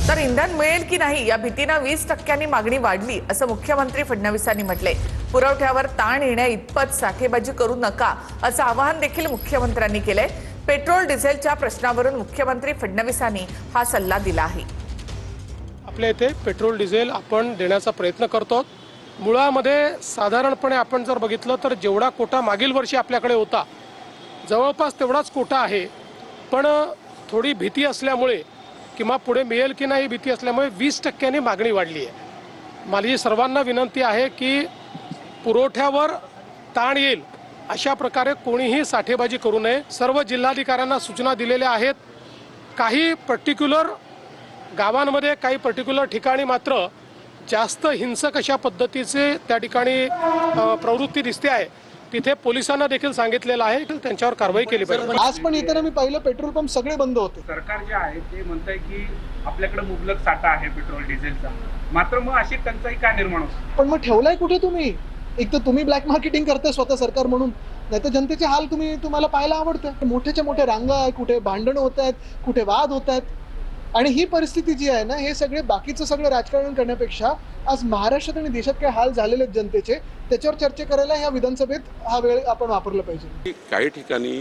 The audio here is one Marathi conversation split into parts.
तर इंधन मिळेल की नाही या भीतीनं 20% मागणी वाढली असं मुख्यमंत्री फडणवीसांनी म्हटलंय। पुरवठ्यावर ताण येण्या इतपत साठेबाजी करू नका असं आवाहन देखील मुख्यमंत्र्यांनी केलंय। पेट्रोल डिझेलच्या प्रश्नावरून मुख्यमंत्री फडणवीसांनी हा सल्ला दिला आहे। आपल्या इथे पेट्रोल डिझेल आपण देण्याचा प्रयत्न करतो। मुळामध्ये साधारणपणे आपण जर बघितलं तर जेवढा कोटा मागील वर्षी आपल्याकडे होता जवळपास तेवढाच कोटा आहे, पण थोडी भीती असल्यामुळे किंवा पुढे मिळेल की नाही भीती असल्यामुळे 20% मागणी वाढली आहे। माझी सर्वांना विनंती आहे की पुरवठ्यावर ताण येईल अशा प्रकारे कोणीही साठेबाजी करू नये। सर्व जिल्हाधिकाऱ्यांना सूचना दिलेल्या आहेत। काही पर्टिक्युलर गावांमध्ये काही पर्टिक्युलर ठिकाणी मात्र जास्त हिंसक अशा पद्धतीचे त्या ठिकाणी प्रवृत्ती दिसते आहे। तिथे पोलिसांना देखील सांगितलेलं आहे की त्यांच्यावर कारवाई केली पाहिजे। आज पण येताना मी पाहिलं पेट्रोल पंप सगळे बंद होते। सरकार जे आहे ते म्हणतंय की आपल्याकडे मुबलक साठा आहे पेट्रोल डिझेलचा, मात्र मग अशी टंचाई का निर्माण होते? पण मग ठेवलाय कुठे तुम्ही? एक तर तुम्ही ब्लॅक मार्केटिंग करताय स्वतः सरकार म्हणून, नाही तर जनतेचे हाल तुम्हाला पाहायला आवडतं। मोठ्याच्या मोठ्या रांगा आहे, कुठे भांडणं होत आहेत, कुठे वाद होत आहेत। आणि ही परिस्थिती जी आहे ना, हे सगळे बाकीचं सगळं राजकारण करण्यापेक्षा आज महाराष्ट्रात आणि देशात काय हाल झालेले आहेत जनतेचे, त्याच्यावर चर्चा करायला ह्या विधानसभेत हा वेळ आपण वापरला पाहिजे। काही ठिकाणी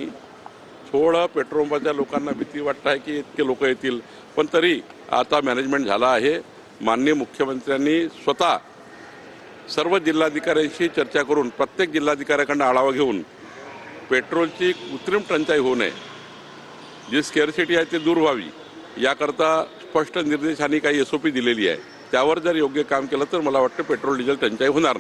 थोडं पेट्रोल पंपाच्या लोकांना भीती वाटत आहे की इतके लोक येतील, पण तरी आता मॅनेजमेंट झाला आहे। माननीय मुख्यमंत्र्यांनी स्वतः सर्व जिल्हाधिकाऱ्यांशी चर्चा करून प्रत्येक जिल्हाधिकाऱ्याकडून आढावा घेऊन पेट्रोलची कृत्रिम टंचाई होऊ नये, जी स्केअरसिटी आहे ती दूर व्हावी याकरता स्पष्ट निर्देशांनी काही SOP दिलेली आहे। त्यावर जर योग्य काम केलं तर मला वाटतं पेट्रोल डिझेल टंचाई होणार नाही।